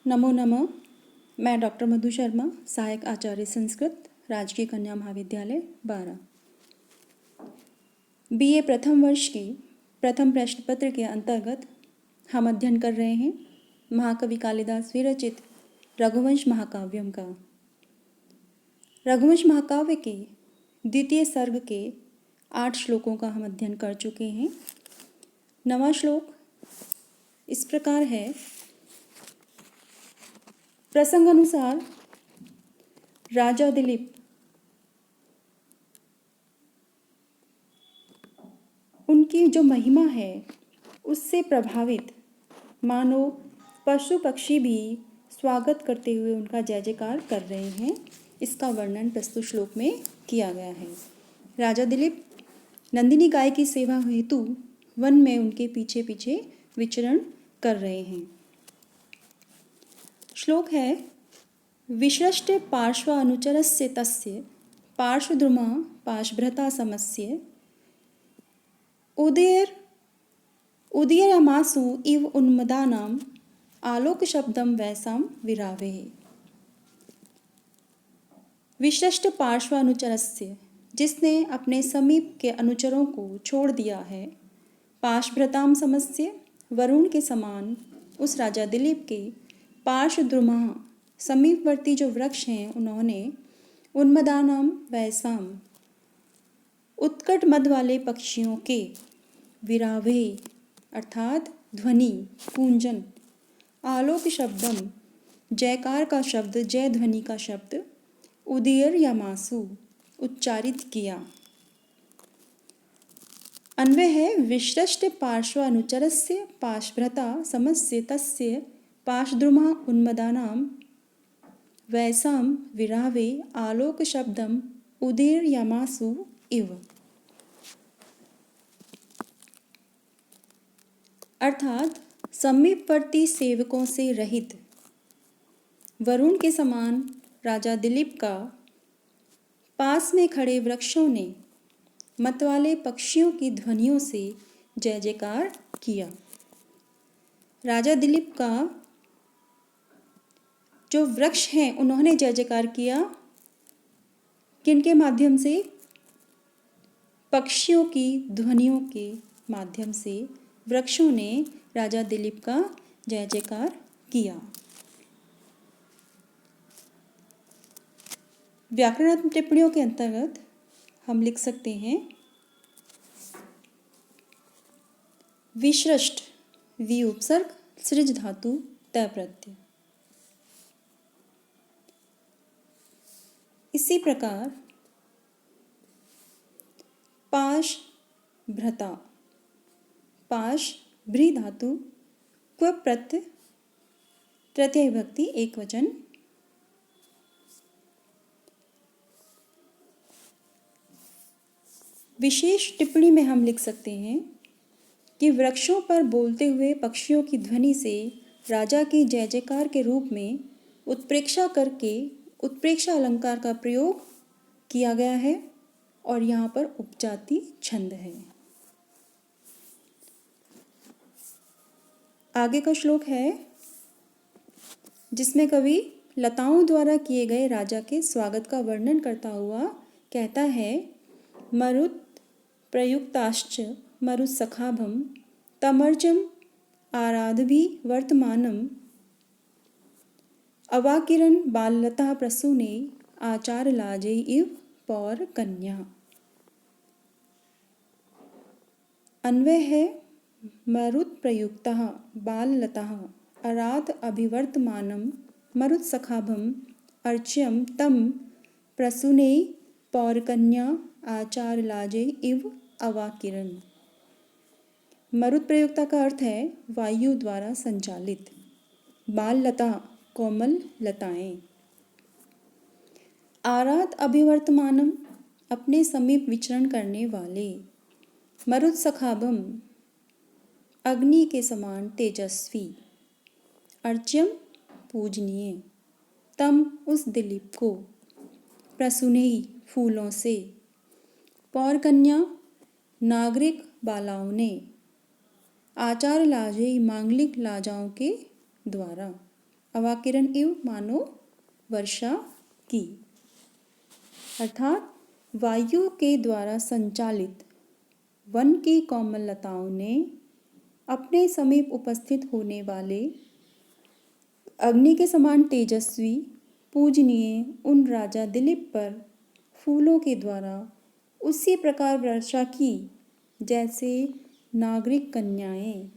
नमो नमः। मैं डॉक्टर मधु शर्मा, सहायक आचार्य संस्कृत, राजकीय कन्या महाविद्यालय 12। बीए प्रथम वर्ष की प्रथम प्रश्न पत्र के अंतर्गत हम अध्ययन कर रहे हैं महाकवि कालिदास विरचित रघुवंश महाकाव्यम का। रघुवंश महाकाव्य के द्वितीय सर्ग के 8 श्लोकों का हम अध्ययन कर चुके हैं। 9वां श्लोक इस प्रकार है। प्रसंग अनुसार राजा दिलीप उनकी जो महिमा है उससे प्रभावित मानो पशु पक्षी भी स्वागत करते हुए उनका जय जयकार कर रहे हैं। इसका वर्णन प्रस्तुत श्लोक में किया गया है। राजा दिलीप नंदिनी गाय की सेवा हेतु वन में उनके पीछे पीछे विचरण कर रहे हैं। श्लोक है। विश्रष्ट पार्श्व अनुचरस्य तस्य पार्श्वद्रुमा पाशभृता समस्य उदीयमासु इव उन्मदानाम आलोक शब्दम वैसाम विरावेः। विश्रष्ट पार्श्व अनुचरस्य, जिसने अपने समीप के अनुचरों को छोड़ दिया है। पाशभृताम समस्य, वरुण के समान उस राजा दिलीप के पार्श्वद्रुमा, समीपवर्ती जो वृक्ष हैं उन्होंने उन्मदानाम वैसाम, उत्कट मद वाले पक्षियों के विरावे अर्थात ध्वनि पूंजन, आलोक शब्दम जयकार का शब्द, जय ध्वनि का शब्द, उदीर या मासु उच्चारित किया। अन्वय है। विश्रष्ट पार्श्व अनुचरस्य पाशभृता समस्य तस्य पाशद्रुमा उन्मदानाम वैसाम विरावे आलोक शब्दम उदीर यामासु इव। अर्थात समीपवर्ती सेवकों से रहित वरुण के समान राजा दिलीप का पास में खड़े वृक्षों ने मतवाले पक्षियों की ध्वनियों से जय जयकार किया। राजा दिलीप का जो वृक्ष हैं उन्होंने जय जयकार किया। किनके माध्यम से? पक्षियों की ध्वनियों के माध्यम से वृक्षों ने राजा दिलीप का जय जयकार किया। व्याकरण टिप्पणियों के अंतर्गत हम लिख सकते हैं। विश्रष्ट वि उपसर्ग सृज धातु तय प्रत्यय। इसी प्रकार पाश भ्रता, पाश भ्री धातु क्व प्रत्यय तृतीय विभक्ति एक वचन। विशेष टिप्पणी में हम लिख सकते हैं कि वृक्षों पर बोलते हुए पक्षियों की ध्वनि से राजा की जय जयकार के रूप में उत्प्रेक्षा करके उत्प्रेक्षा अलंकार का प्रयोग किया गया है और यहाँ पर उपजाति छंद है। आगे का श्लोक है जिसमें कवि लताओं द्वारा किए गए राजा के स्वागत का वर्णन करता हुआ कहता है। मरुत् प्रयुक्ताश्च मरुत्सखाभं तमर्चम आराधभि वर्तमानम अवाकिरन बाललता प्रसूने आचार लाजे इव पौर कन्या। अन्वय है। मरुत् प्रयुक्तः बाललतः अरात अभिवर्तमानं मरुत्सखाभं अर्च्यं तं प्रसूने पौरकन्या आचार लाजे इव अवाकिरन। मरुत् प्रयुक्ता का अर्थ है वायु द्वारा संचालित। बाललता कोमल लताएं। आरात अभिवर्तमानम अपने समीप विचरण करने वाले। मरुत्सखाभम अग्नि के समान तेजस्वी। अर्च्यम पूजनीय। तम उस दिलीप को। प्रसूनेई फूलों से। पौरकन्या नागरिक बालाओं ने। आचार लाजे मांगलिक लाजाओं के द्वारा। अवाकिरण इव मानो वर्षा की। अर्थात वायु के द्वारा संचालित वन की कोमल लताओं ने अपने समीप उपस्थित होने वाले अग्नि के समान तेजस्वी पूजनीय उन राजा दिलीप पर फूलों के द्वारा उसी प्रकार वर्षा की जैसे नागरिक कन्याएं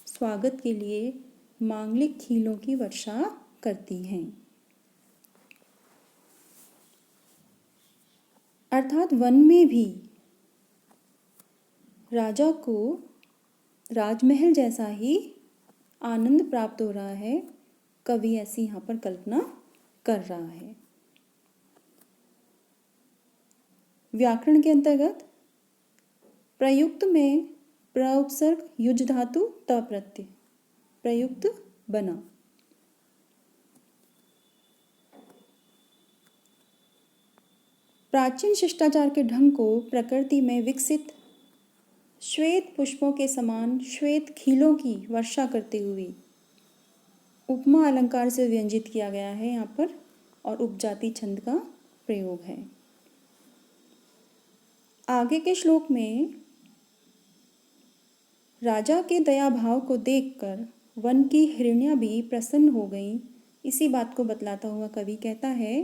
स्वागत के लिए मांगलिक खीलों की वर्षा करती हैं। अर्थात वन में भी राजा को राजमहल जैसा ही आनंद प्राप्त हो रहा है, कवि ऐसी यहाँ पर कल्पना कर रहा है। व्याकरण के अंतर्गत प्रयुक्त में प्र उपसर्ग युज धातु त प्रत्यय प्रयुक्त बना। प्राचीन शिष्टाचार के ढंग को प्रकृति में विकसित श्वेत पुष्पों के समान श्वेत खीलों की वर्षा करते हुए उपमा अलंकार से व्यंजित किया गया है यहाँ पर, और उपजाति छंद का प्रयोग है। आगे के श्लोक में राजा के दया भाव को देखकर वन की हिरण्या भी प्रसन्न हो गईं। इसी बात को बतलाता हुआ कवि कहता है,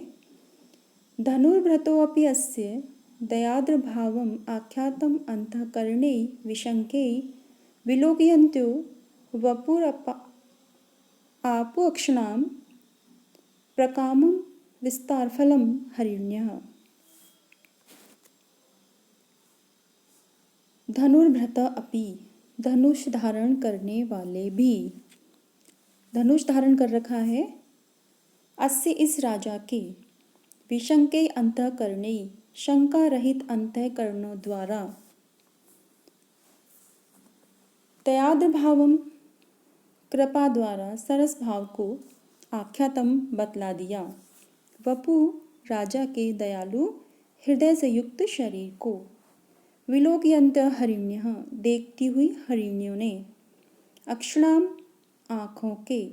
धनुर्भृतोऽपि अस्य दयाद्र भावम आख्यातम अंतःकरणे विशंके विलोकयन्त्यो वपुरपु अक्षणाम प्रकामं विस्तारफलम हरिण्यः। धनुर्भृत अपि धनुष धारण करने वाले भी, धनुष धारण कर रखा है अस्य इस राजा के, विशंके अंतःकरणे शंका रहित अंतःकरणों द्वारा, दयाद्र भावम कृपा द्वारा सरस भाव को आख्यातम बतला दिया, वपु राजा के दयालु हृदय से युक्त शरीर को, विलोकयन्त हरिण्यः देखती हुई हरिणियों ने, अक्षणाम आँखों के,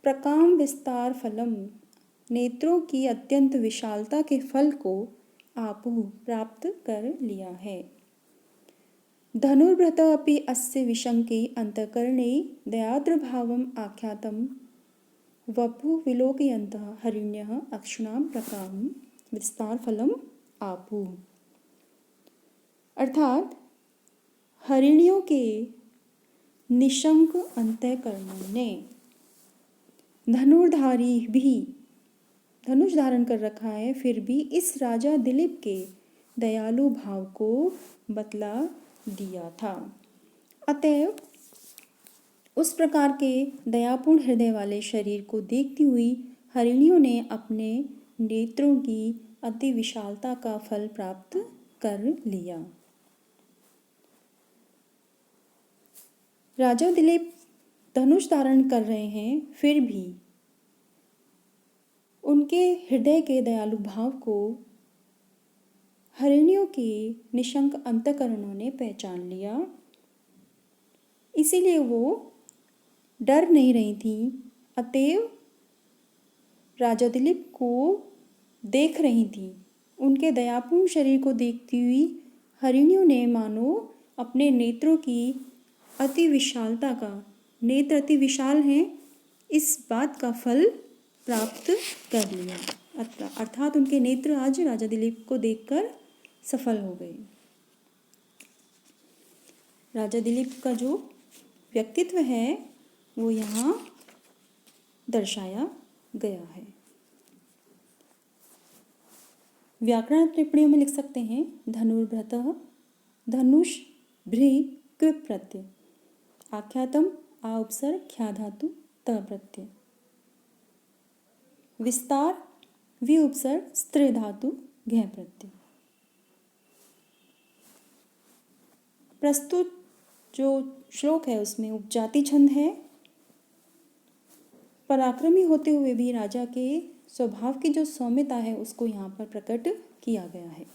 प्रकाम विस्तार फलम नेत्रों की अत्यंत विशालता के फल को आपु प्राप्त कर लिया है। धनुर्भृत अपि अस्य विशंके अंतःकरणे दयाद्र भावम आख्यातम वपु विलोकयन्तः हरिण्यः अक्षणाम प्रकाम विस्तार फलम आपु। अर्थात हरिणियों के निशंक अंतःकरणों ने धनुर्धारी भी धनुष धारण कर रखा है, फिर भी इस राजा दिलीप के दयालु भाव को बतला दिया था। अतएव उस प्रकार के दयापूर्ण हृदय वाले शरीर को देखती हुई हरिणियों ने अपने नेत्रों की अति विशालता का फल प्राप्त कर लिया। राजा दिलीप धनुष धारण कर रहे हैं, फिर भी उनके हृदय के दयालु भाव को हरिणियों के निशंक अंतःकरणों ने पहचान लिया, इसीलिए वो डर नहीं रही थी। अतएव राजा दिलीप को देख रही थी। उनके दयापूर्ण शरीर को देखती हुई हरिणियों ने मानो अपने नेत्रों की अति विशालता का, नेत्र अति विशाल हैं, इस बात का फल प्राप्त कर लिया। अर्थात उनके नेत्र आज राजा दिलीप को देखकर सफल हो गए। राजा दिलीप का जो व्यक्तित्व है वो यहाँ दर्शाया गया है। व्याकरण टिप्पणियों में लिख सकते हैं, धनुर्भृतः धनुष भ्री क्विप प्रत्यय, आख्यातम आ उपसर्ग ख्या धातु त प्रत्यय, विस्तार वि उपसर्ग स्त्री धातु घ प्रत्यय। प्रस्तुत जो श्लोक है उसमें उपजाति छंद है। पराक्रमी होते हुए भी राजा के स्वभाव की जो सौम्यता है उसको यहाँ पर प्रकट किया गया है।